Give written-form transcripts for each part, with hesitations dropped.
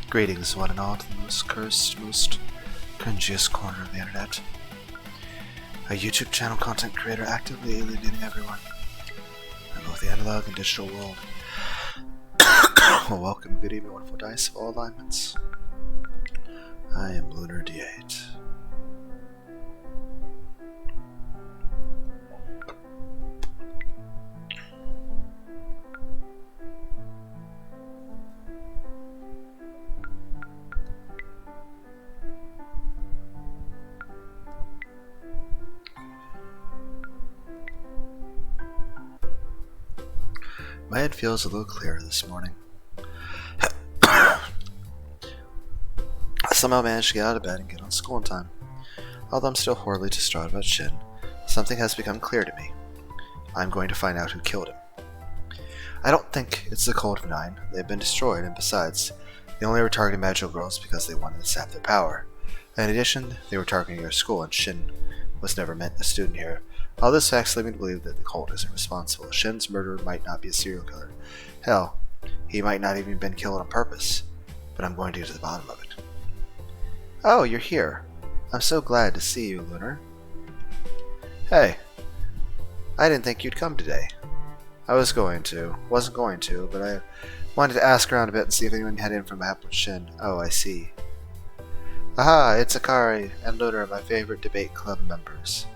Greetings, one and all, to the most cursed, most cringiest corner of the internet. A YouTube channel content creator actively alienating everyone in both the analog and digital world. Well, welcome, good evening, wonderful dice of all alignments. I am Lunar D8. My head feels a little clearer this morning. I somehow managed to get out of bed and get on school in time. Although I'm still horribly distraught about Shin, something has become clear to me. I'm going to find out who killed him. I don't think it's the Code of Nine. They've been destroyed, and besides, they only were targeting magical girls because they wanted to sap their power. In addition, they were targeting our school, and Shin was never meant a student here. All this facts lead me to believe that the cult isn't responsible. Shin's murderer might not be a serial killer. Hell, he might not even been killed on purpose. But I'm going to get to the bottom of it. Oh, you're here. I'm so glad to see you, Lunar. Hey, I didn't think you'd come today. I wasn't going to, but I wanted to ask around a bit and see if anyone had info about Shin. Oh, I see. Aha, it's Akari and Lunar, my favorite debate club members.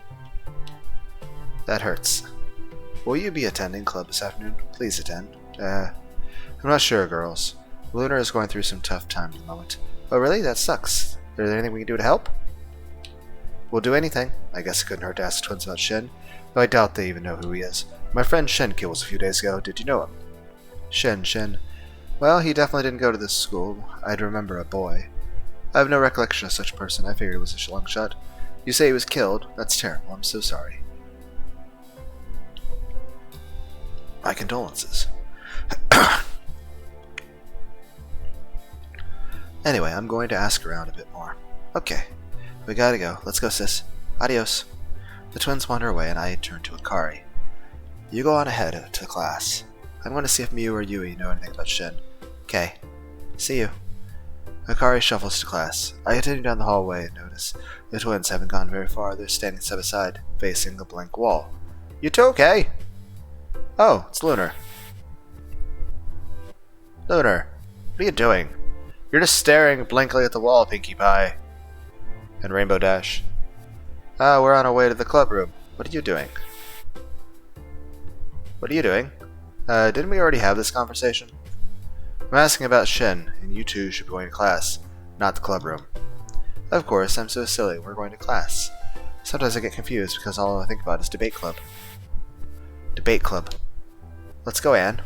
That hurts. Will you be attending club this afternoon? Please attend. I'm not sure, girls. Lunar is going through some tough times at the moment. Oh, really? That sucks. Is there anything we can do to help? We'll do anything. I guess it couldn't hurt to ask the twins about Shin, though I doubt they even know who he is. My friend Shin was a few days ago. Did you know him? Shin. Well, he definitely didn't go to this school. I'd remember a boy. I have no recollection of such a person. I figured it was a long shot. You say he was killed? That's terrible. I'm so sorry. My condolences. Anyway, I'm going to ask around a bit more. Okay, we gotta go. Let's go, sis. Adios. The twins wander away, and I turn to Akari. You go on ahead to class. I'm going to see if Miu or Yui know anything about Shin. Okay. See you. Akari shuffles to class. I continue down the hallway and notice the twins haven't gone very far. They're standing side by side, facing a blank wall. You two okay? Oh, it's Lunar. Lunar, what are you doing? You're just staring blankly at the wall, Pinkie Pie. And Rainbow Dash. We're on our way to the club room. What are you doing? What are you doing? Didn't we already have this conversation? I'm asking about Shin, and you two should be going to class, not the club room. Of course, I'm so silly. We're going to class. Sometimes I get confused because all I think about is debate club. Debate club. Let's go, Anne.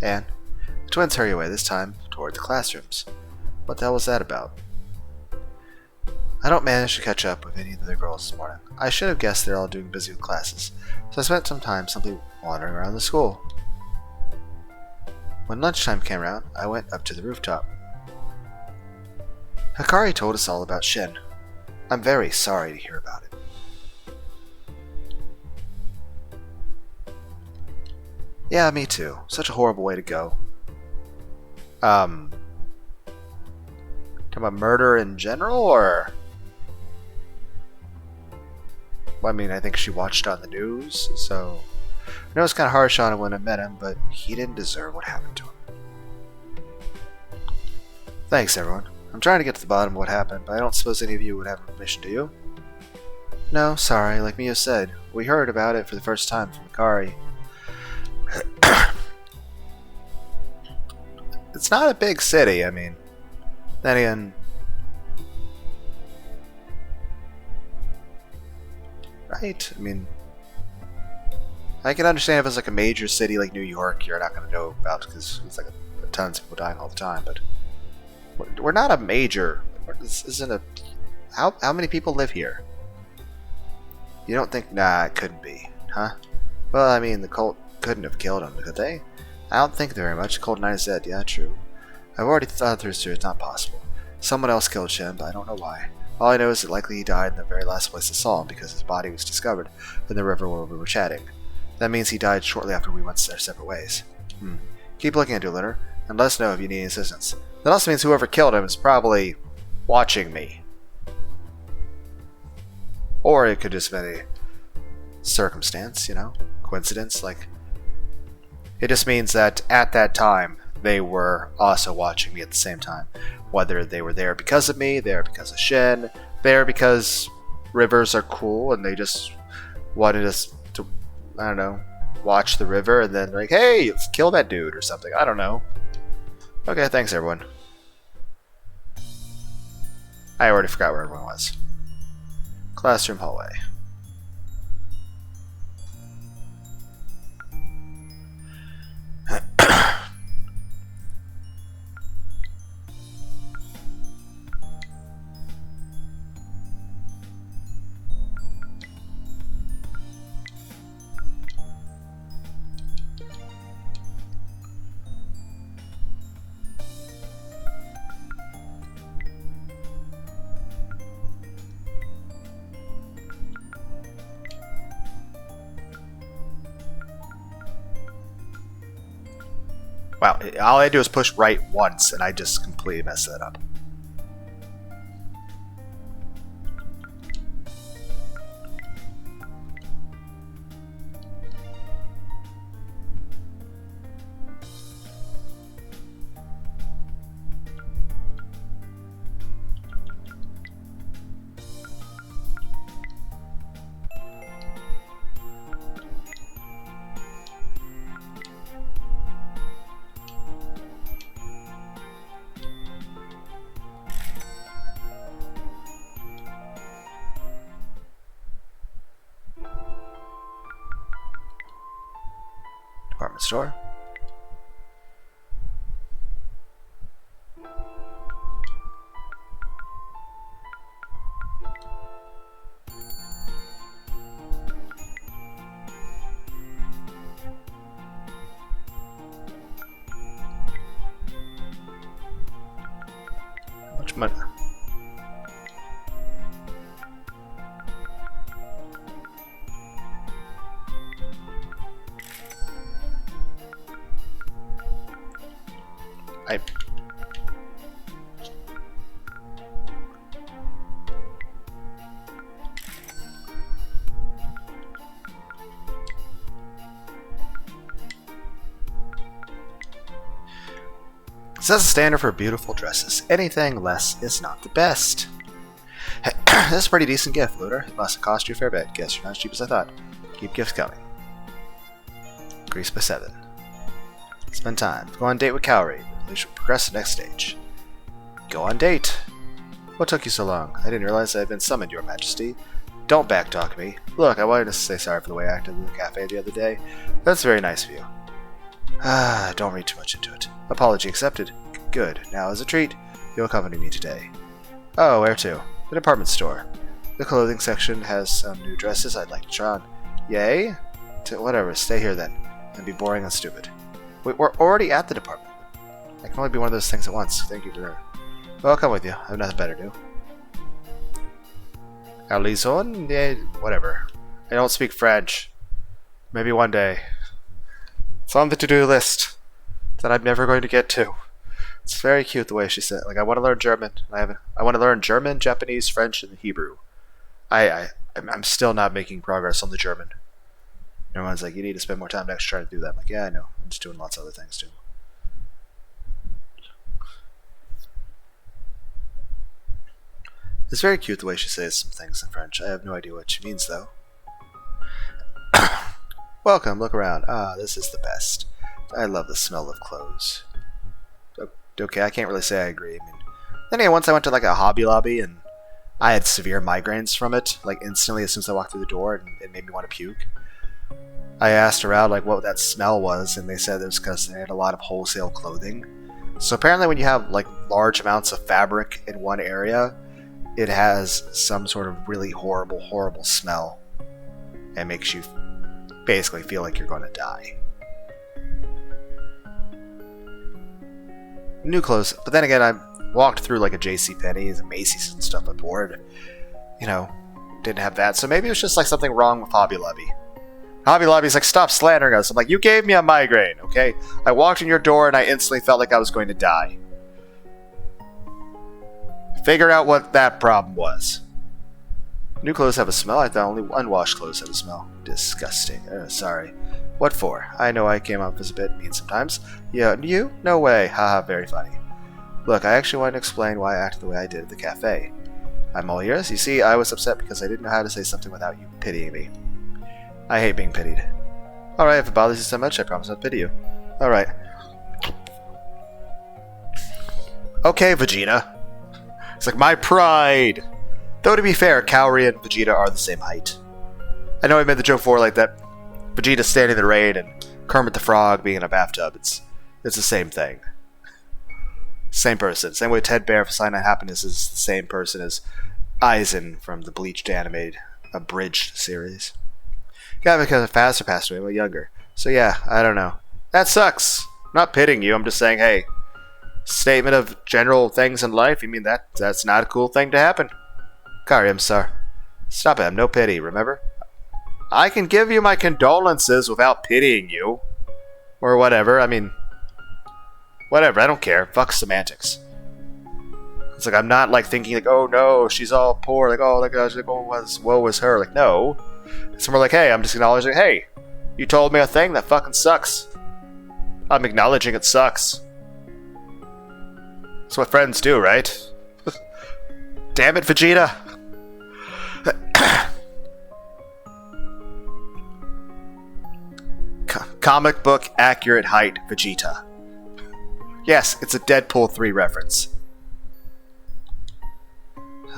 Anne. The twins hurry away, this time toward the classrooms. What the hell was that about? I don't manage to catch up with any of the other girls this morning. I should have guessed they're all doing busy with classes, so I spent some time simply wandering around the school. When lunchtime came around, I went up to the rooftop. Akari told us all about Shin. I'm very sorry to hear about it. Yeah, me too. Such a horrible way to go. Talking about murder in general, or? Well, I mean, I think she watched on the news, so I know it's kind of harsh on him when I met him, but he didn't deserve what happened to him. Thanks, everyone. I'm trying to get to the bottom of what happened, but I don't suppose any of you would have information, do you? No, sorry. Like Mio said, we heard about it for the first time from Akari. It's not a big city, I mean. Then again, right? I mean, I can understand if it's like a major city like New York, you're not going to know about because it's like tons of people dying all the time. But we're not a major. This isn't a. How many people live here? You don't think? Nah, it couldn't be, huh? Well, I mean, the cult couldn't have killed him, could they? I don't think very much. Cold Night is dead. Yeah, true. I've already thought through, it's not possible. Someone else killed Shin, but I don't know why. All I know is that likely he died in the very last place I saw him because his body was discovered in the river where we were chatting. That means he died shortly after we went our separate ways. Keep looking into it, Lunar. and let us know if you need assistance. That also means whoever killed him is probably watching me. Or it could just be a circumstance, you know? Coincidence, like... It just means that at that time, they were also watching me at the same time. Whether they were there because of me, there because of Shin, there because rivers are cool and they just wanted us to, I don't know, watch the river and then like, hey, let's kill that dude or something. I don't know. Okay, thanks everyone. I already forgot where everyone was. Classroom hallway. Wow, all I do is push right once, and I just completely messed that up. Department store. How much money? Sets a standard for beautiful dresses. Anything less is not the best. This is a pretty decent gift, Lunar. It must have cost you a fair bit. Guess you're not as cheap as I thought. Keep gifts coming. Increase by 7. Spend time. Go on a date with Cowrie. At least we'll progress to the next stage. Go on date. What took you so long? I didn't realize I had been summoned, Your Majesty. Don't backtalk me. Look, I wanted to say sorry for the way I acted in the cafe the other day. That's very nice of you. Don't read too much into it. Apology accepted. Good. Now, as a treat, you'll accompany me today. Oh, where to? The department store. The clothing section has some new dresses I'd like to try on. Yay? Whatever, stay here then. And be boring and stupid. Wait, we're already at the department. I can only be one of those things at once. Thank you, Lunar. Well, I'll come with you. I have nothing better to do. Alison? Yeah, whatever. I don't speak French. Maybe one day. It's on the to-do list that I'm never going to get to. It's very cute the way she said it. Like, I want to learn German. I want to learn German, Japanese, French, and Hebrew. I'm still not making progress on the German. Everyone's like, you need to spend more time next trying to do that. I'm like, yeah, I know. I'm just doing lots of other things too. It's very cute the way she says some things in French. I have no idea what she means, though. Welcome, look around. Ah, this is the best. I love the smell of clothes. Okay, I can't really say I agree. I mean, then again, once I went to like a Hobby Lobby and I had severe migraines from it, like instantly as soon as I walked through the door, and it made me want to puke. I asked around like what that smell was, and they said it was because they had a lot of wholesale clothing. So apparently when you have like large amounts of fabric in one area, it has some sort of really horrible, horrible smell. And makes you basically feel like you're going to die. New clothes, but then again, I walked through like a JCPenney's and Macy's and stuff before, and, you know, didn't have that. So maybe it was just like something wrong with Hobby Lobby. Hobby Lobby's like, stop slandering us. I'm like, you gave me a migraine, okay? I walked in your door and I instantly felt like I was going to die. Figure out what that problem was. New clothes have a smell. I thought only unwashed clothes have a smell. Disgusting. Sorry. What for? I know I came off as a bit mean sometimes. Yeah, you? No way. Haha, very funny. Look, I actually wanted to explain why I acted the way I did at the cafe. I'm all ears. You see, I was upset because I didn't know how to say something without you pitying me. I hate being pitied. Alright, if it bothers you so much, I promise not to pity you. Alright. Okay, Vegeta. It's like my pride. Though to be fair, Kaori and Vegeta are the same height. I know I made the joke before like that. Vegeta standing in the rain and Kermit the Frog being in a bathtub. It's the same thing. Same person. Same way Ted Bear for Sign of Happiness is the same person as Aizen from the Bleached animated abridged series. Yeah, because Faster passed away, but younger. So yeah, I don't know. That sucks. I'm not pitying you. I'm just saying, hey, statement of general things in life. You mean that's not a cool thing to happen? Kaori, I'm sorry. Stop it. I'm no pity, remember? I can give you my condolences without pitying you. Or whatever. I mean, whatever. I don't care. Fuck semantics. It's like I'm not like thinking like, oh no, she's all poor. Like, oh my gosh, like, woe was her. Like, no. It's more like, hey, I'm just acknowledging, hey, you told me a thing that fucking sucks. I'm acknowledging it sucks. That's what friends do, right? Damn it, Vegeta. Comic book accurate height, Vegeta. Yes, it's a Deadpool 3 reference.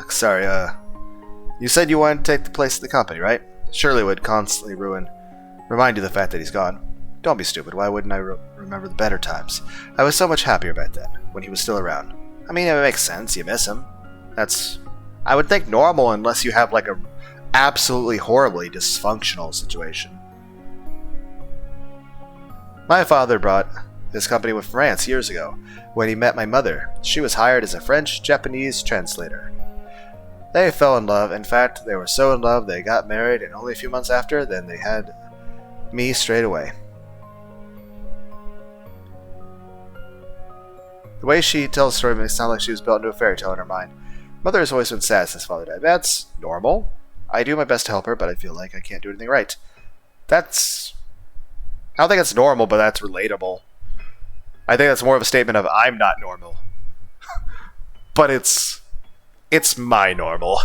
Sorry, you said you wanted to take the place of the company, right? Surely would constantly remind you of the fact that he's gone. Don't be stupid, why wouldn't I remember the better times? I was so much happier back then, when he was still around. I mean, it makes sense, you miss him. That's, I would think, normal unless you have like a absolutely horribly dysfunctional situation. My father brought his company with France years ago, when he met my mother. She was hired as a French-Japanese translator. They fell in love. In fact, they were so in love they got married, and only a few months after, then they had me straight away. The way she tells the story makes it sound like she was built into a fairy tale in her mind. Mother has always been sad since father died. That's normal. I do my best to help her, but I feel like I can't do anything right. That's... I don't think that's normal, but that's relatable. I think that's more of a statement of, I'm not normal. But it's my normal.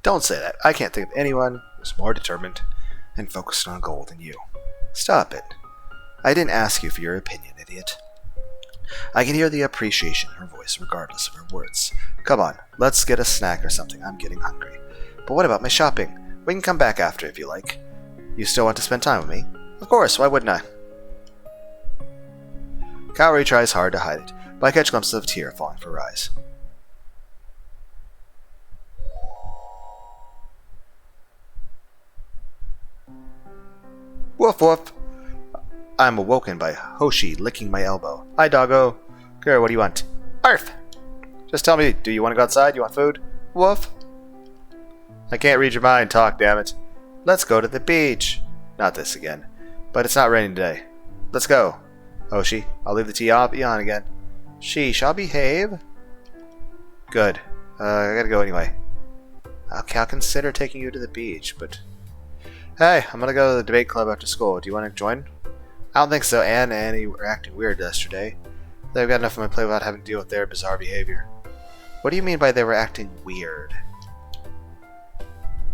Don't say that. I can't think of anyone who's more determined and focused on a goal than you. Stop it. I didn't ask you for your opinion, idiot. I can hear the appreciation in her voice regardless of her words. Come on, let's get a snack or something. I'm getting hungry. But what about my shopping? We can come back after if you like. You still want to spend time with me? Of course, why wouldn't I? Kaori tries hard to hide it, but I catch glimpses of a tear falling from her eyes. Woof woof! I'm awoken by Hoshi licking my elbow. Hi, doggo. Girl, what do you want? Arf! Just tell me, do you want to go outside? You want food? Woof! I can't read your mind, talk, damn it. Let's go to the beach. Not this again. But it's not raining today. Let's go. Hoshi, I'll leave the tea on again. Sheesh, I'll behave. Good. I gotta go anyway. Okay, I'll consider taking you to the beach, but... Hey, I'm gonna go to the debate club after school. Do you want to join? I don't think so. Anne and Annie were acting weird yesterday. They've got enough on my plate without having to deal with their bizarre behavior. What do you mean by they were acting weird?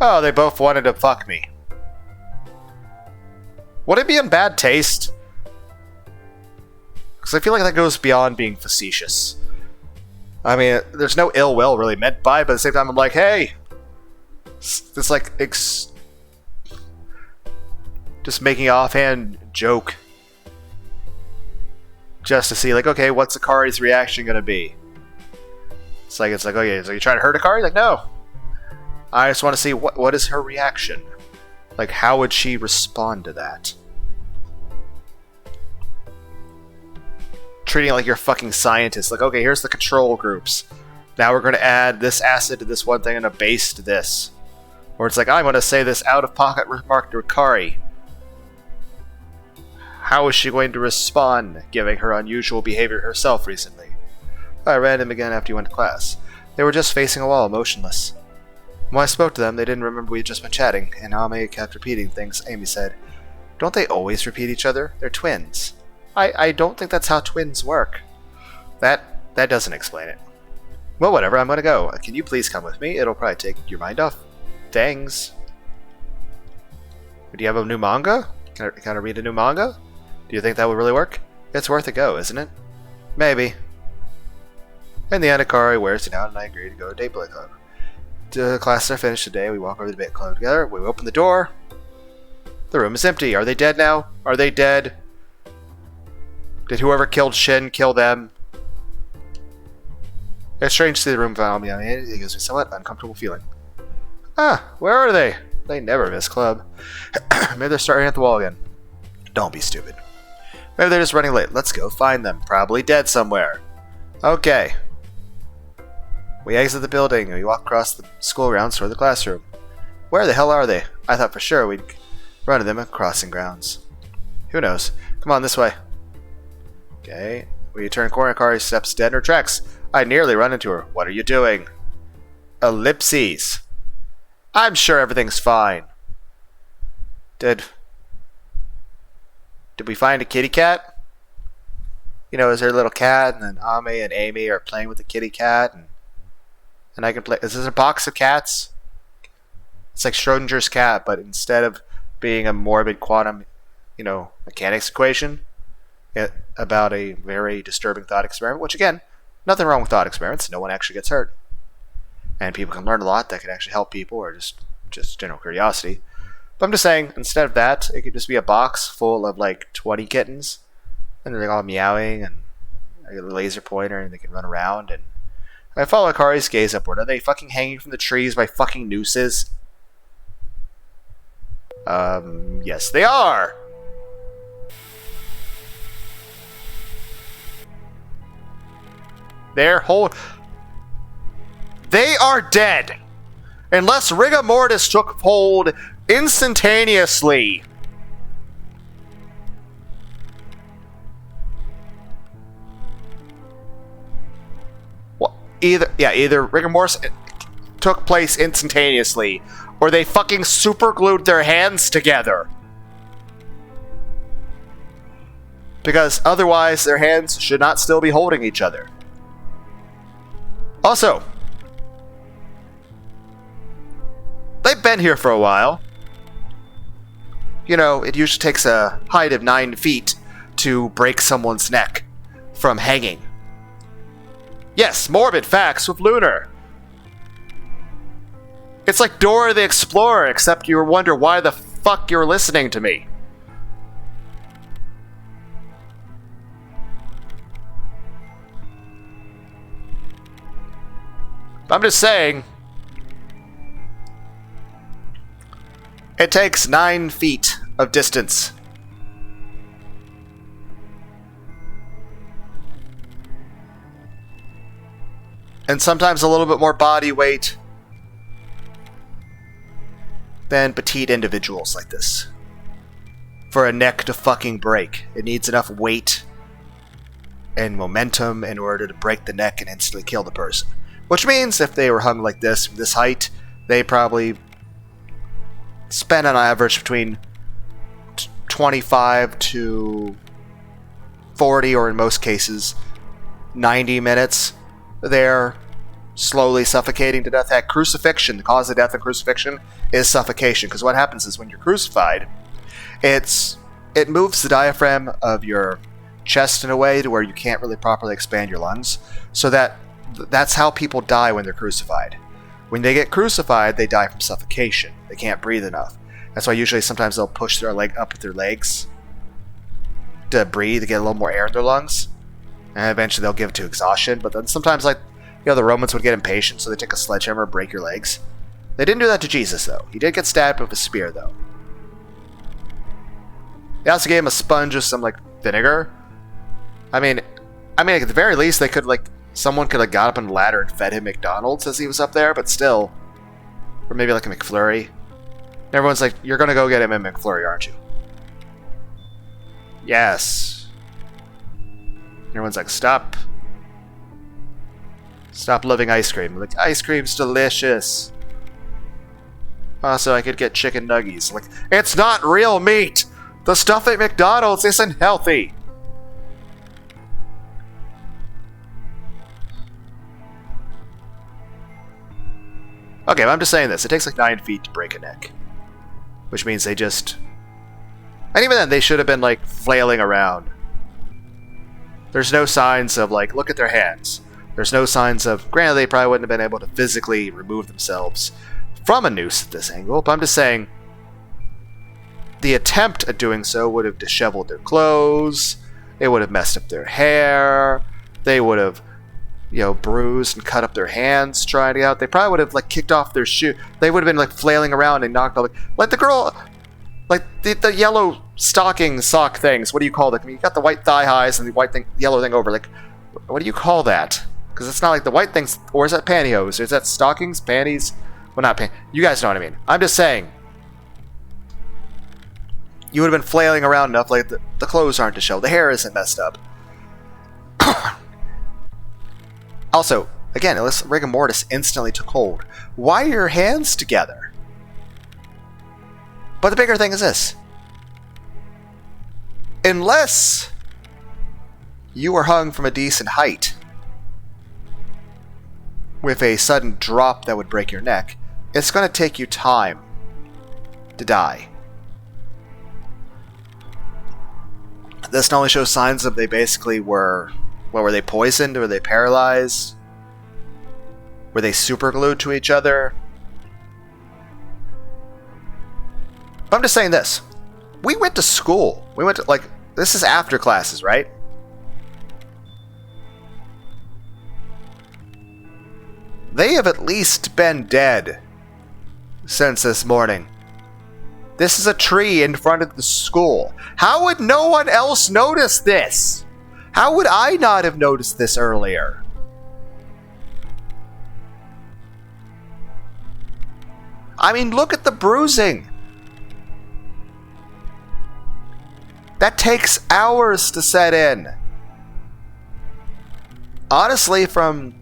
Oh, they both wanted to fuck me. Would it be in bad taste? Because I feel like that goes beyond being facetious. I mean, there's no ill will really meant by it, but at the same time I'm like, hey! It's like, just making an offhand joke. Just to see, like, okay, what's Akari's reaction gonna be? It's like, okay, so you trying to hurt Akari? Like, no. I just want to see what is her reaction. Like, how would she respond to that? Treating it like you're a fucking scientist. Like, okay, here's the control groups. Now we're going to add this acid to this one thing and a base to this. Or it's like, I'm going to say this out-of-pocket remark to Kari. How is she going to respond, given her unusual behavior herself recently? I ran him again after he went to class. They were just facing a wall, motionless. When I spoke to them, they didn't remember we had just been chatting, and Ame kept repeating things Amy said. Don't they always repeat each other? They're twins. I don't think that's how twins work. That doesn't explain it. Well, whatever, I'm gonna go. Can you please come with me? It'll probably take your mind off. Thanks. Do you have a new manga? Can I read a new manga? Do you think that would really work? It's worth a go, isn't it? Maybe. In the end, Akari wears it out, and I agree to go to Date Play Club. The classes are finished today. We walk over to the Date Club together. We open the door. The room is empty. Are they dead now? Are they dead? Did whoever killed Shin kill them? It's strange to see the room without me. It gives me a somewhat uncomfortable feeling. Where are they? They never miss club. Maybe they're starting at the wall again. Don't be stupid. Maybe they're just running late. Let's go find them. Probably dead somewhere. Okay. We exit the building and we walk across the school grounds toward the classroom. Where the hell are they? I thought for sure we'd run into them at crossing grounds. Who knows? Come on, this way. Okay. We turn corner, Kari steps dead in her tracks. I nearly run into her. What are you doing? Ellipses. I'm sure everything's fine. Did we find a kitty cat? You know, is there a little cat, and then Ame and Amy are playing with the kitty cat, and I can play. Is this a box of cats? It's like Schrodinger's cat, but instead of being a morbid quantum, mechanics equation about a very disturbing thought experiment, which again, nothing wrong with thought experiments. No one actually gets hurt. And people can learn a lot that can actually help people, or just general curiosity. But I'm just saying, instead of that, it could just be a box full of like 20 kittens, and they're all meowing, and I get a laser pointer, and they can run around. And I follow Akari's gaze upward. Are they fucking hanging from the trees by fucking nooses? Yes, they are. They are dead. Unless rigor mortis took hold instantaneously. Well, either rigor mortis took place instantaneously, or they fucking super glued their hands together. Because otherwise, their hands should not still be holding each other. Also, they've been here for a while. You know, it usually takes a height of 9 feet to break someone's neck from hanging. Yes, morbid facts with Lunar. It's like Dora the Explorer, except you wonder why the fuck you're listening to me. I'm just saying, it takes 9 feet of distance. And sometimes a little bit more body weight than petite individuals like this. For a neck to fucking break, it needs enough weight and momentum in order to break the neck and instantly kill the person. Which means if they were hung like this, from this height, they probably spend on average between 25 to 40, or in most cases, 90 minutes there, slowly suffocating to death. That crucifixion, the cause of death of crucifixion is suffocation. Because what happens is when you're crucified, it moves the diaphragm of your chest in a way to where you can't really properly expand your lungs. So that's how people die when they're crucified. When they get crucified, they die from suffocation. They can't breathe enough. That's why usually sometimes they'll push their leg up with their legs to breathe, to get a little more air in their lungs. And eventually they'll give it to exhaustion. But then sometimes, the Romans would get impatient, so they take a sledgehammer and break your legs. They didn't do that to Jesus, though. He did get stabbed with a spear, though. They also gave him a sponge with some, vinegar. I mean, at the very least, they could, someone could have got up on a ladder and fed him McDonald's as he was up there, but still. Or maybe like a McFlurry. And everyone's like, you're gonna go get him a McFlurry, aren't you? Yes. Everyone's like, stop. Stop loving ice cream. I'm like, ice cream's delicious. Also, I could get chicken nuggies. Like, it's not real meat! The stuff at McDonald's isn't healthy! Okay, but I'm just saying this. It takes like 9 feet to break a neck. Which means they just... And even then, they should have been like flailing around. There's no signs of like, look at their hands. There's no signs of... Granted, they probably wouldn't have been able to physically remove themselves from a noose at this angle, but I'm just saying the attempt at doing so would have disheveled their clothes, it would have messed up their hair, they would have, you know, bruised and cut up their hands trying to get out. They probably would have like kicked off their shoe. They would have been like flailing around and knocked off like the girl, like the yellow stocking sock things. What do you call them? I mean, you got the white thigh highs and the white thing, yellow thing over. Like, what do you call that? Because it's not like the white things, or is that pantyhose? Or is that stockings, panties? Well, not panties. You guys know what I mean. I'm just saying. You would have been flailing around enough, like the clothes aren't disheveled, the hair isn't messed up. Also, again, unless rigor mortis instantly took hold, why are your hands together? But the bigger thing is this. Unless you were hung from a decent height with a sudden drop that would break your neck, it's going to take you time to die. This not only shows signs of they basically were... What, were they poisoned? Were they paralyzed? Were they super glued to each other? But I'm just saying this. We went to school. We went to, like, this is after classes, right? They have at least been dead since this morning. This is a tree in front of the school. How would no one else notice this? How would I not have noticed this earlier? I mean, look at the bruising. That takes hours to set in. Honestly, from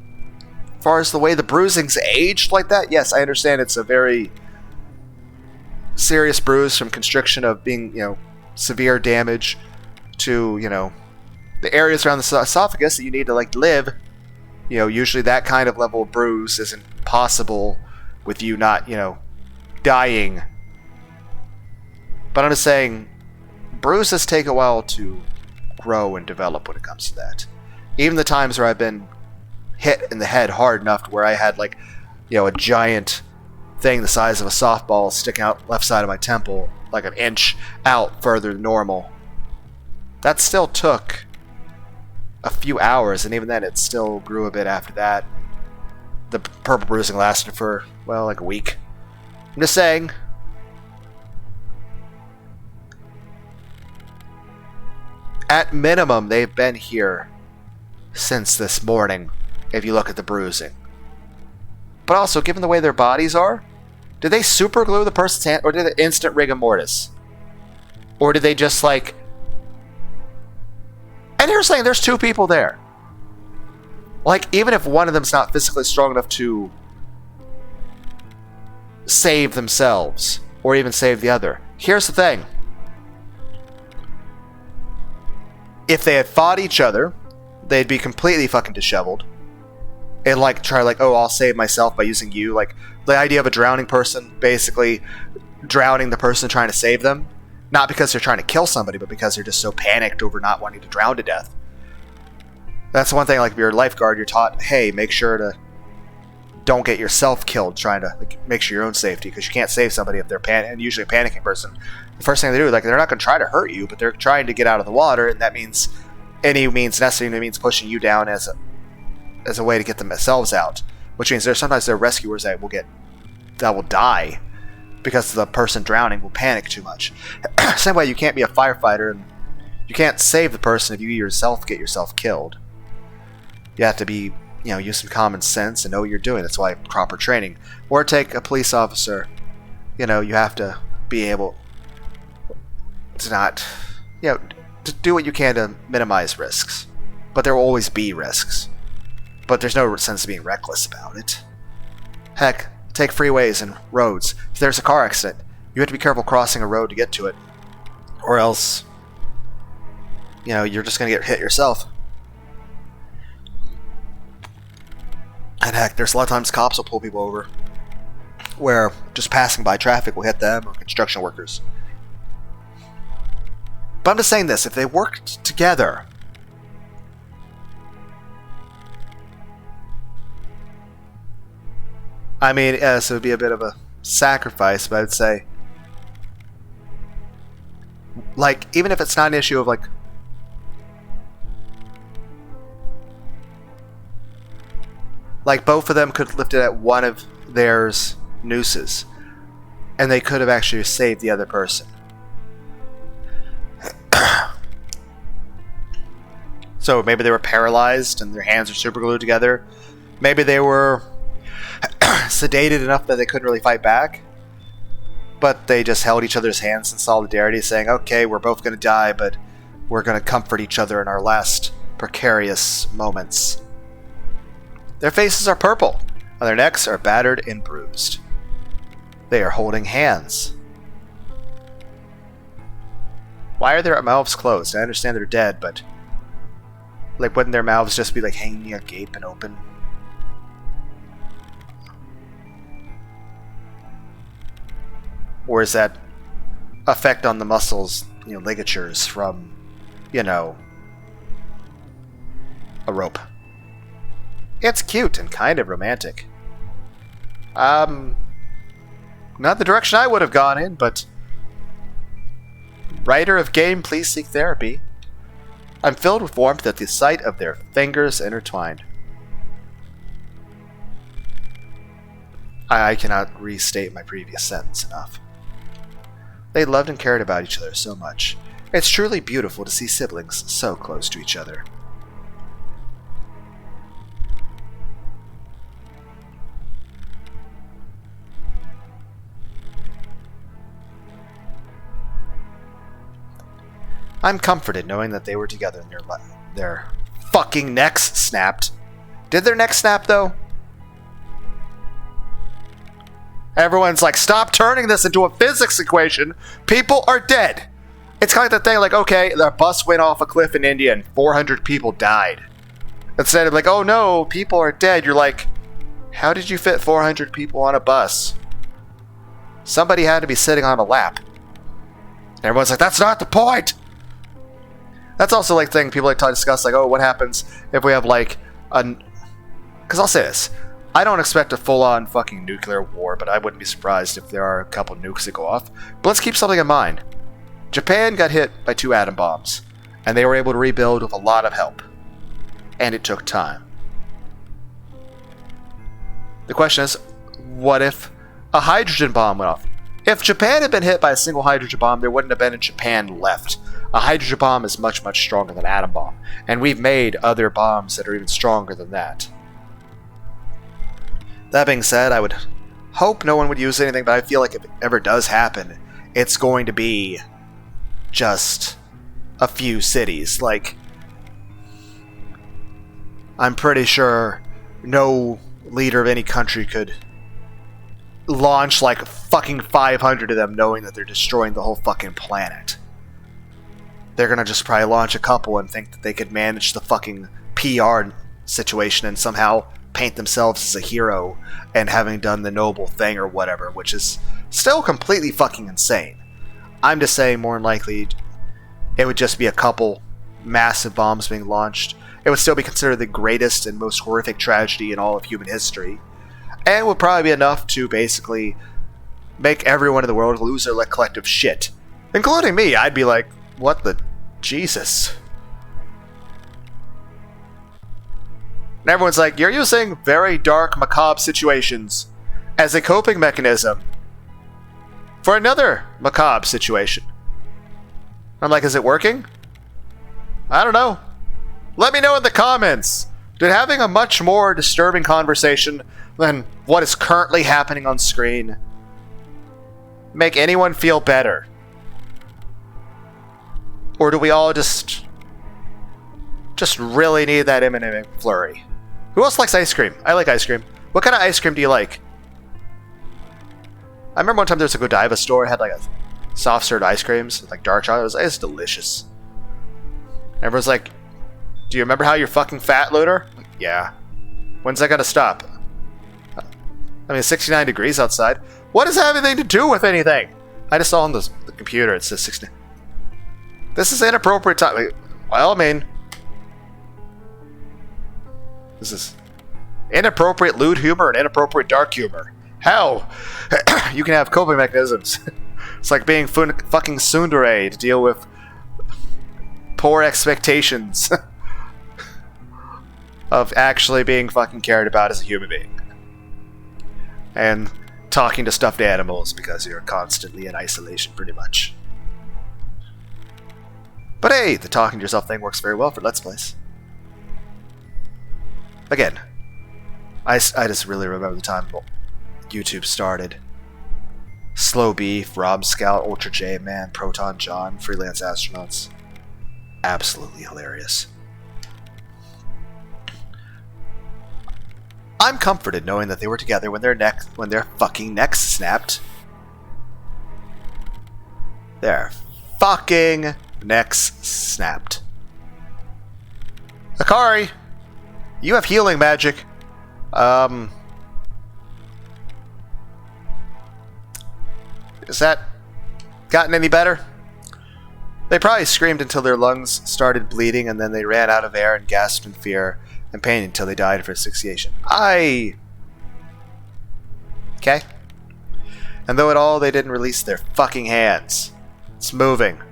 as far as the way the bruising's aged like that, yes, I understand it's a very serious bruise from constriction of being, you know, severe damage to, you know, the areas around the esophagus that you need to, like, live. You know, usually that kind of level of bruise isn't possible with you not, you know, dying. But I'm just saying, bruises take a while to grow and develop when it comes to that. Even the times where I've been hit in the head hard enough to where I had, like, you know, a giant thing the size of a softball sticking out left side of my temple, like an inch out further than normal. That still took a few hours, and even then it still grew a bit after that. The purple bruising lasted for, well, like a week. I'm just saying. At minimum, they've been here since this morning, if you look at the bruising. But also, given the way their bodies are, did they super glue the person's hand, or did it instant rigor mortis? Or did they just, like... And here's the thing, there's two people there. Like, even if one of them's not physically strong enough to save themselves, or even save the other. Here's the thing. If they had fought each other, they'd be completely fucking disheveled. And, like, try, like, oh, I'll save myself by using you. Like, the idea of a drowning person basically drowning the person trying to save them. Not because they're trying to kill somebody, but because they're just so panicked over not wanting to drown to death. That's one thing, like, if you're a lifeguard, you're taught, hey, make sure to don't get yourself killed trying to, like, make sure your own safety, because you can't save somebody if they're and usually a panicking person. The first thing they do, like, they're not going to try to hurt you, but they're trying to get out of the water, and that means any means necessary, and it means pushing you down as a way to get themselves out. Which means sometimes there are rescuers that will die because the person drowning will panic too much. Same way, you can't be a firefighter and you can't save the person if you yourself get yourself killed. You have to be use some common sense and know what you're doing. That's why proper training. Or take a police officer. You have to be able to not, to do what you can to minimize risks. But there will always be risks. But there's no sense of being reckless about it. Heck, take freeways and roads. If there's a car accident, you have to be careful crossing a road to get to it. Or else, you're just going to get hit yourself. And heck, there's a lot of times cops will pull people over where just passing by traffic will hit them or construction workers. But I'm just saying this, if they worked together, I mean, yes, it would be a bit of a sacrifice, but I'd say, even if it's not an issue of, both of them could lift it at one of their nooses, and they could have actually saved the other person. So maybe they were paralyzed and their hands are super glued together. Maybe they were sedated enough that they couldn't really fight back, but they just held each other's hands in solidarity, saying, okay, we're both going to die, but we're going to comfort each other in our last precarious moments. Their faces are purple, and their necks are battered and bruised. They are holding hands. Why are their mouths closed? I understand they're dead, but wouldn't their mouths just be hanging agape and open? Or is that effect on the muscles, ligatures from, a rope? It's cute and kind of romantic. Not the direction I would have gone in, but writer of game, please seek therapy. I'm filled with warmth at the sight of their fingers intertwined. I cannot restate my previous sentence enough. They loved and cared about each other so much. It's truly beautiful to see siblings so close to each other. I'm comforted knowing that they were together and their fucking necks snapped. Did their necks snap, though? Everyone's like, stop turning this into a physics equation. People are dead. It's kind of the thing, okay, the bus went off a cliff in India and 400 people died. Instead of oh no, people are dead, you're like, how did you fit 400 people on a bus? Somebody had to be sitting on a lap. And everyone's like, that's not the point. That's also the thing people to discuss, oh, what happens if we have because I'll say this, I don't expect a full-on fucking nuclear war, but I wouldn't be surprised if there are a couple nukes that go off. But let's keep something in mind. Japan got hit by 2 atom bombs, and they were able to rebuild with a lot of help. And it took time. The question is, what if a hydrogen bomb went off? If Japan had been hit by a single hydrogen bomb, there wouldn't have been a Japan left. A hydrogen bomb is much, much stronger than an atom bomb. And we've made other bombs that are even stronger than that. That being said, I would hope no one would use anything, but I feel like if it ever does happen, it's going to be just a few cities. I'm pretty sure no leader of any country could launch fucking 500 of them knowing that they're destroying the whole fucking planet. They're gonna just probably launch a couple and think that they could manage the fucking PR situation and somehow paint themselves as a hero and having done the noble thing or whatever, which is still completely fucking insane. I'm just saying more than likely it would just be a couple massive bombs being launched. It would still be considered the greatest and most horrific tragedy in all of human history. And would probably be enough to basically make everyone in the world lose their collective shit. Including me. I'd be like, what the Jesus? And everyone's like, you're using very dark, macabre situations as a coping mechanism for another macabre situation. I'm like, is it working? I don't know. Let me know in the comments. Did having a much more disturbing conversation than what is currently happening on screen make anyone feel better? Or do we all just really need that M&M flurry? Who else likes ice cream? I like ice cream. What kind of ice cream do you like? I remember one time there was a Godiva store. It had like a soft served ice creams with like dark chocolate. It was delicious. Everyone's like, do you remember how you're fucking fat, Lunar? Like, yeah. When's that gonna stop? I mean, it's 69 degrees outside. What does that have anything to do with anything? I just saw on the computer it says 69. This is inappropriate time. Well, I mean, this is inappropriate lewd humor and inappropriate dark humor. Hell, you can have coping mechanisms. It's like being fucking tsundere to deal with poor expectations of actually being fucking cared about as a human being. And talking to stuffed animals because you're constantly in isolation, pretty much. But hey, the talking to yourself thing works very well for Let's Plays. Again, I just really remember the time YouTube started. Slow Beef, Rob Scout, Ultra J Man, Proton John, Freelance Astronauts. Absolutely hilarious. I'm comforted knowing that they were together when their fucking necks snapped. Their fucking necks snapped. Akari, you have healing magic. Is that gotten any better? They probably screamed until their lungs started bleeding, and then they ran out of air and gasped in fear and pain until they died of asphyxiation. Okay. And though it all, they didn't release their fucking hands. It's moving,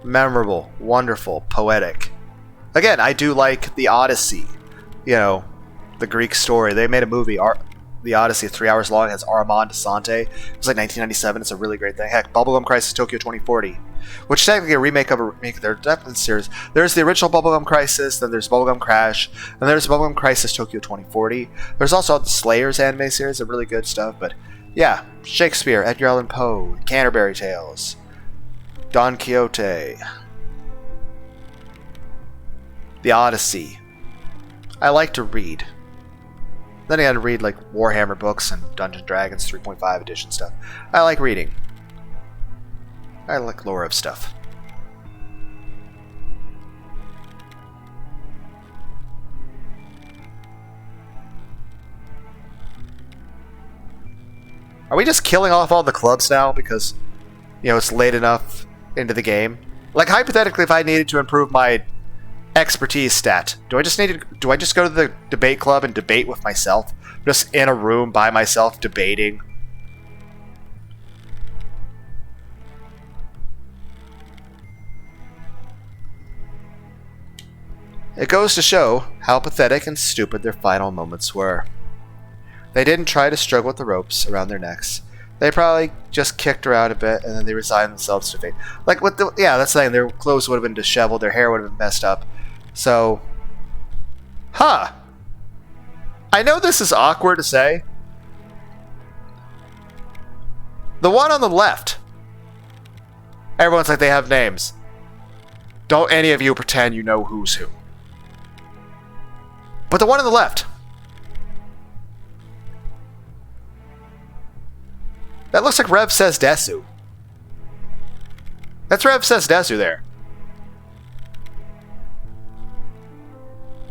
memorable, wonderful, poetic. Again, I do like the Odyssey. You know, the Greek story. They made a movie, The Odyssey, 3 hours long, has Armand Assante. It was like 1997. It's a really great thing. Heck, Bubblegum Crisis Tokyo 2040, which is technically a remake of their Death series. There's the original Bubblegum Crisis, then there's Bubblegum Crash, and there's Bubblegum Crisis Tokyo 2040. There's also the Slayers anime series, of really good stuff. But yeah, Shakespeare, Edgar Allan Poe, Canterbury Tales, Don Quixote, The Odyssey. I like to read. Then I had to read like Warhammer books and Dungeons & Dragons 3.5 edition stuff. I like reading. I like lore of stuff. Are we just killing off all the clubs now because, you know, it's late enough into the game? Like, hypothetically, if I needed to improve my expertise stat, do I just go to the debate club and debate with myself? Just in a room by myself debating? It goes to show how pathetic and stupid their final moments were. They didn't try to struggle with the ropes around their necks. They probably just kicked around a bit and then they resigned themselves to fate. Like, yeah, that's the thing. Their clothes would have been disheveled, their hair would have been messed up. So, I know this is awkward to say. The one on the left. Everyone's like, they have names. Don't any of you pretend you know who's who. But the one on the left. That looks like Rev Says Desu. That's Rev Says Desu there.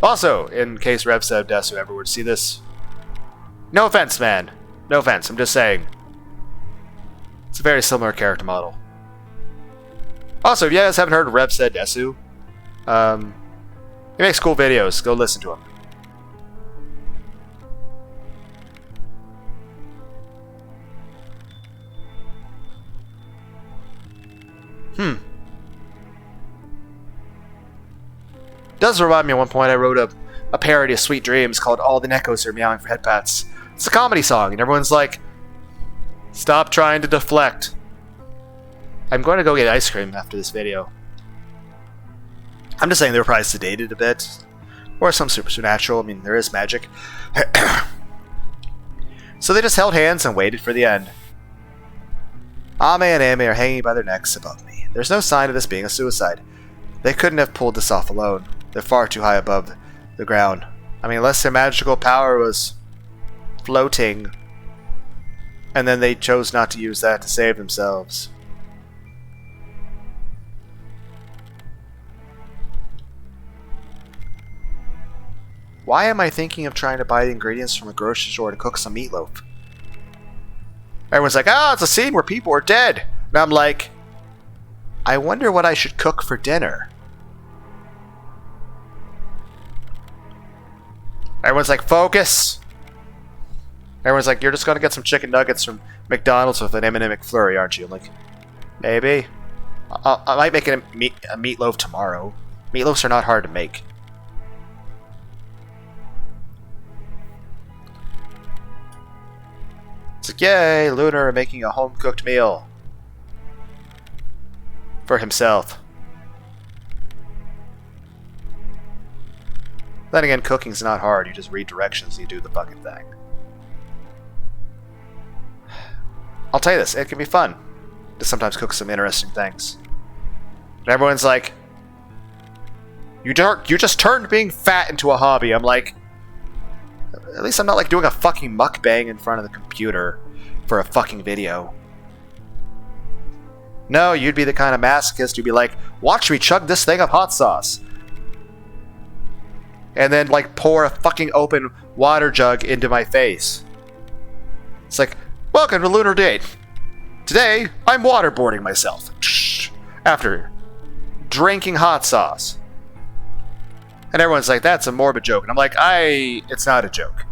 Also, in case Rev Says Desu ever would see this, no offense, man. No offense, I'm just saying. It's a very similar character model. Also, if you guys haven't heard of Rev Said Desu, he makes cool videos. Go listen to him. Does remind me at one point I wrote a parody of Sweet Dreams called All the Neckos Are Meowing for Head Pats. It's a comedy song, and everyone's like, stop trying to deflect. I'm going to go get ice cream after this video. I'm just saying they were probably sedated a bit. Or some supernatural. I mean, there is magic. So they just held hands and waited for the end. Ame and Ame are hanging by their necks above me. There's no sign of this being a suicide. They couldn't have pulled this off alone. They're far too high above the ground. I mean, unless their magical power was floating, and then they chose not to use that to save themselves. Why am I thinking of trying to buy the ingredients from a grocery store to cook some meatloaf? Everyone's like, oh, it's a scene where people are dead. And I'm like, I wonder what I should cook for dinner. Everyone's like, focus. Everyone's like, you're just going to get some chicken nuggets from McDonald's with an M&M McFlurry, aren't you? I'm like, maybe. I might make a meatloaf tomorrow. Meatloafs are not hard to make. It's like, yay, Lunar making a home-cooked meal. For himself. Then again, cooking's not hard. You just read directions and you do the fucking thing. I'll tell you this, it can be fun to sometimes cook some interesting things. And everyone's like, you just turned being fat into a hobby. I'm like, at least I'm not like doing a fucking mukbang in front of the computer for a fucking video. No, you'd be the kind of masochist who'd be like, watch me chug this thing of hot sauce. And then like pour a fucking open water jug into my face. It's like, welcome to Lunar Date. Today, I'm waterboarding myself. After drinking hot sauce. And everyone's like, that's a morbid joke. And I'm like, it's not a joke.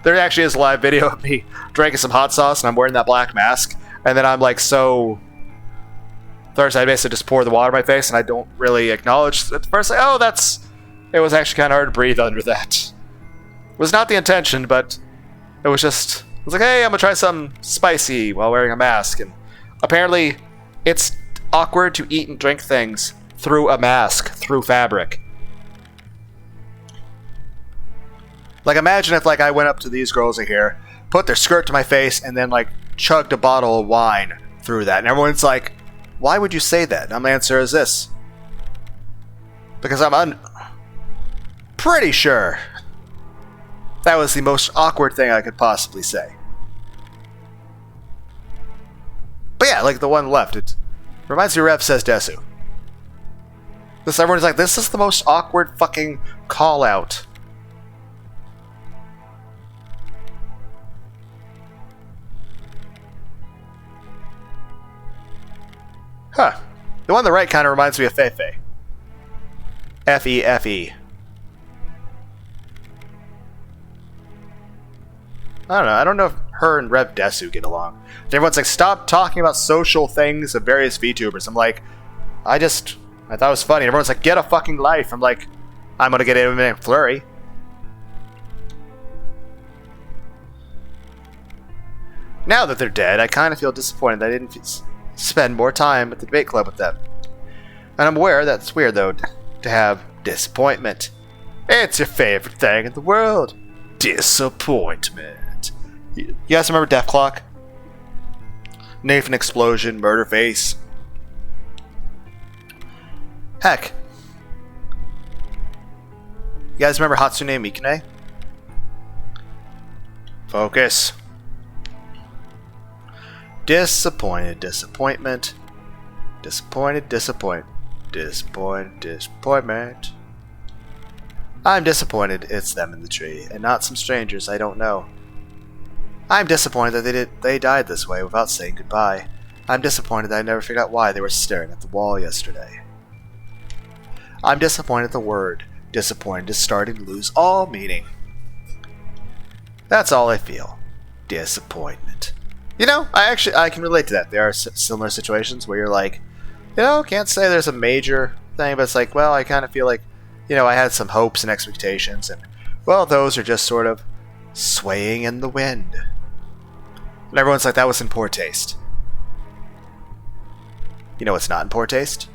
There actually is a live video of me drinking some hot sauce and I'm wearing that black mask. And then I'm like so thirsty, I basically just pour the water in my face and I don't really acknowledge at first, like, oh, it was actually kind of hard to breathe under that. It was not the intention, but it was like, hey, I'm gonna try something spicy while wearing a mask. And apparently it's awkward to eat and drink things through a mask, through fabric. Like, imagine if, like, I went up to these girls in here, put their skirt to my face, and then, like, chugged a bottle of wine through that. And everyone's like, why would you say that? And my answer is this. Because I'm pretty sure that was the most awkward thing I could possibly say. But yeah, like the one left, it reminds me of Rev Says Desu. Everyone's like, this is the most awkward fucking call-out. Huh. The one on the right kind of reminds me of Feifei. F-E-F-E. I don't know. I don't know if her and Rev Desu get along. Everyone's like, stop talking about social things of various VTubers. I'm like, I thought it was funny. Everyone's like, get a fucking life. I'm like, I'm gonna get M&M McFlurry. Now that they're dead, I kind of feel disappointed that I didn't spend more time at the debate club with them. And I'm aware that it's weird, though, to have disappointment. It's your favorite thing in the world. Disappointment. You guys remember Death Clock? Nathan Explosion, Murder Face. Heck. You guys remember Hatsune Mikine? Focus. Disappointed, disappointment. Disappointed, disappointment. Disappointment. I'm disappointed it's them in the tree, and not some strangers I don't know. I'm disappointed that they died this way without saying goodbye. I'm disappointed that I never figured out why they were staring at the wall yesterday. I'm disappointed the word disappointed is starting to lose all meaning. That's all I feel. Disappointment. You know, I can relate to that. There are similar situations where you're like, you know, can't say there's a major thing, but it's like, well, I kind of feel like, you know, I had some hopes and expectations, and, well, those are just sort of swaying in the wind. And everyone's like, that was in poor taste. You know what's not in poor taste?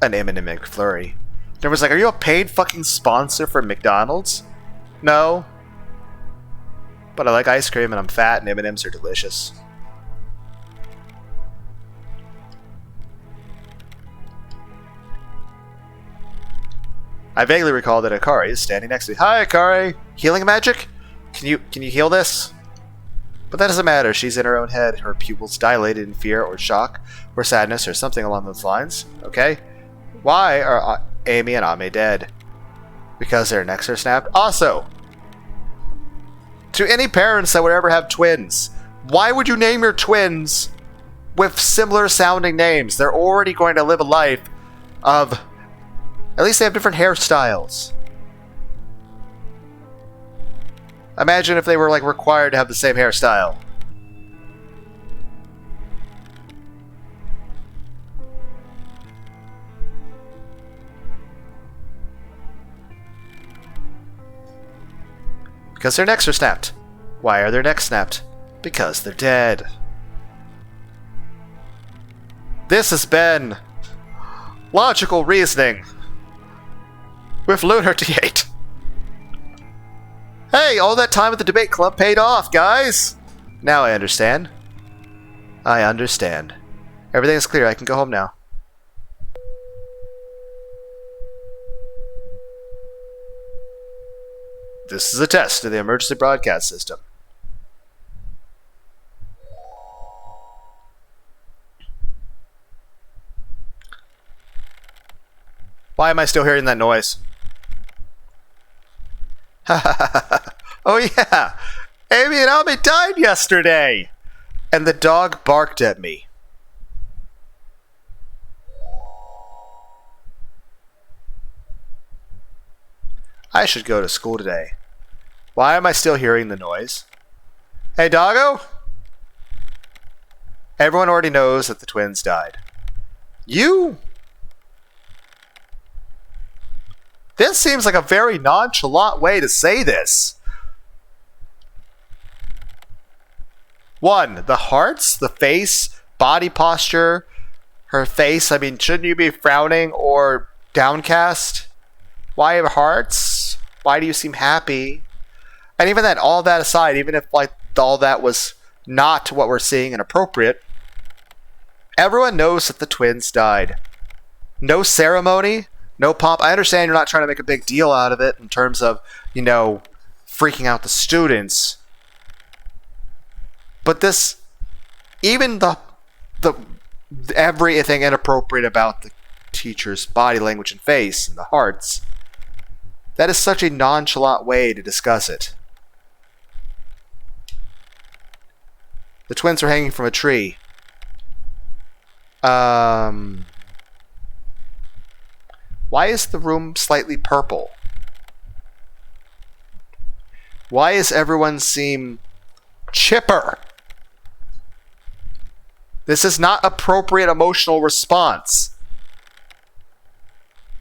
An M&M McFlurry. Everyone's like, are you a paid fucking sponsor for McDonald's? No. But I like ice cream and I'm fat and M&M's are delicious. I vaguely recall that Akari is standing next to me. Hi, Akari! Healing magic? Can you heal this? But that doesn't matter. She's in her own head. Her pupils dilated in fear or shock or sadness or something along those lines. Okay? Why are Amy and Ame dead? Because their necks are snapped? Also, to any parents that would ever have twins, why would you name your twins with similar sounding names? They're already going to live a life of... At least they have different hairstyles. Imagine if they were like required to have the same hairstyle. Because their necks are snapped. Why are their necks snapped? Because they're dead. This has been Logical Reasoning with Lunar T8. Hey, all that time at the debate club paid off, guys! Now I understand. I understand. Everything is clear. I can go home now. This is a test of the emergency broadcast system. Why am I still hearing that noise? Oh yeah! Amy and Ame died yesterday! And the dog barked at me. I should go to school today. Why am I still hearing the noise? Hey, doggo? Everyone already knows that the twins died. You? This seems like a very nonchalant way to say this. 1, the hearts, the face, body posture, her face. I mean, shouldn't you be frowning or downcast? Why have hearts? Why do you seem happy? And even that, all that aside, even if like all that was not what we're seeing inappropriate, everyone knows that the twins died. No ceremony, no pomp. I understand you're not trying to make a big deal out of it in terms of, you know, freaking out the students. But this, even the everything inappropriate about the teacher's body language and face and the hearts, that is such a nonchalant way to discuss it. The twins are hanging from a tree. Why is the room slightly purple? Why does everyone seem chipper? This is not appropriate emotional response.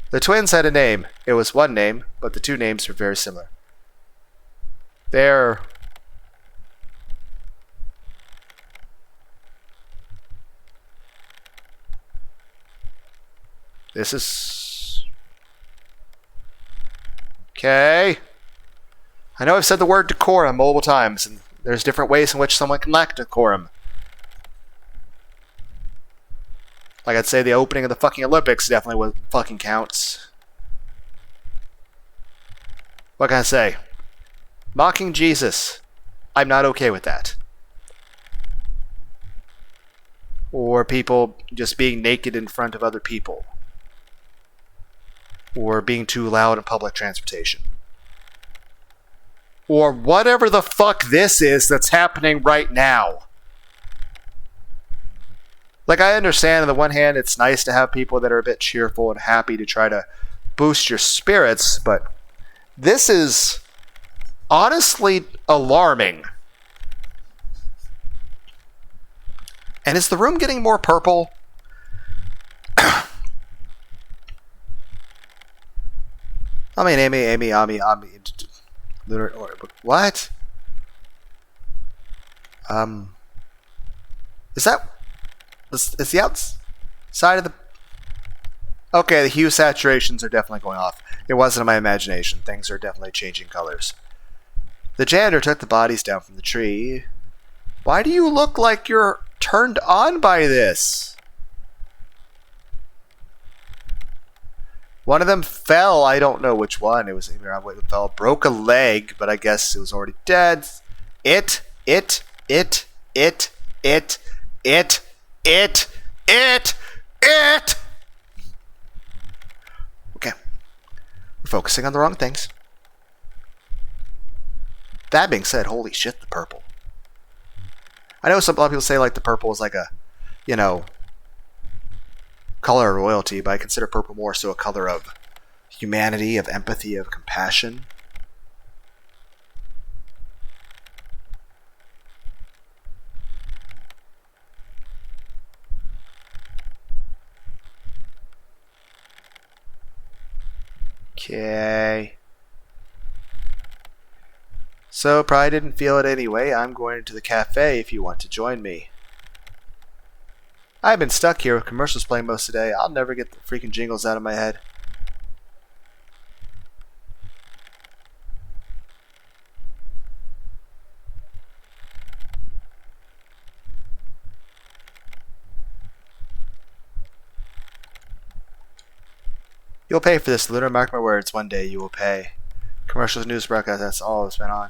The twins had a name. It was one name, but the two names were very similar. They're... This is... Okay. I know I've said the word decorum multiple times, and there's different ways in which someone can lack decorum. Like I'd say the opening of the fucking Olympics definitely what fucking counts. What can I say? Mocking Jesus. I'm not okay with that. Or people just being naked in front of other people. Or being too loud in public transportation. Or whatever the fuck this is that's happening right now. Like, I understand on the one hand, it's nice to have people that are a bit cheerful and happy to try to boost your spirits, but this is honestly alarming. And is the room getting more purple? I mean, Amy, Lunar, what? Is that... Is the outside of the... Okay, the hue saturations are definitely going off. It wasn't in my imagination. Things are definitely changing colors. The janitor took the bodies down from the tree. Why do you look like you're turned on by this? One of them fell. I don't know which one. It was either it fell, broke a leg, but I guess it was already dead. It. Okay. We're focusing on the wrong things. That being said, holy shit, the purple. I know a lot of people say like the purple is like a, color of royalty, but I consider purple more so a color of humanity, of empathy, of compassion. Okay. So, probably didn't feel it anyway. I'm going to the cafe if you want to join me. I've been stuck here with commercials playing most of the day. I'll never get the freaking jingles out of my head. You'll pay for this, Lunar. Mark my words. One day you will pay. Commercials, news broadcasts, that's all that's been on.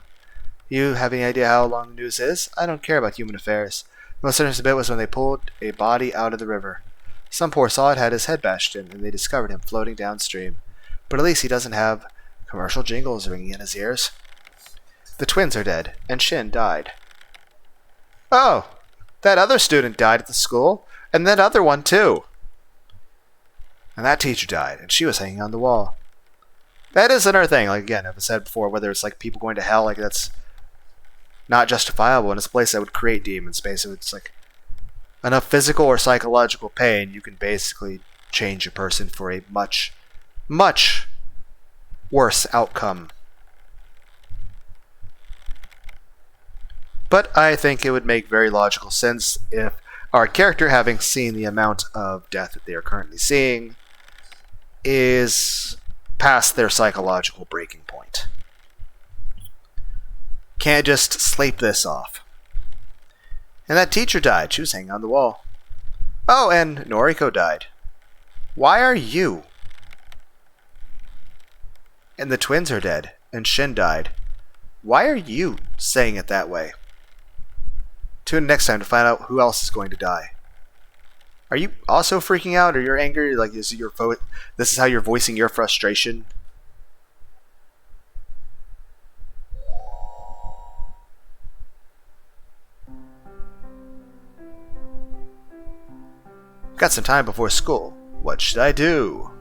You have any idea how long the news is? I don't care about human affairs. The most interesting bit was when they pulled a body out of the river. Some poor sod had his head bashed in, and they discovered him floating downstream. But at least he doesn't have commercial jingles ringing in his ears. The twins are dead, and Shin died. Oh, that other student died at the school, and that other one too. And that teacher died, and she was hanging on the wall. That is another thing. Like again, I've said before, whether it's like people going to hell, like that's not justifiable, and it's a place that would create demons. Basically, it's like enough physical or psychological pain, you can basically change a person for a much, much worse outcome. But I think it would make very logical sense if our character, having seen the amount of death that they are currently seeing, is past their psychological breaking point. Can't just sleep this off. And that teacher died. She was hanging on the wall. Oh, and Noriko died. Why are you? And the twins are dead. And Shin died. Why are you saying it that way? Tune in next time to find out who else is going to die. Are you also freaking out, or you're angry? Like, this is how you're voicing your frustration? Got some time before school. What should I do?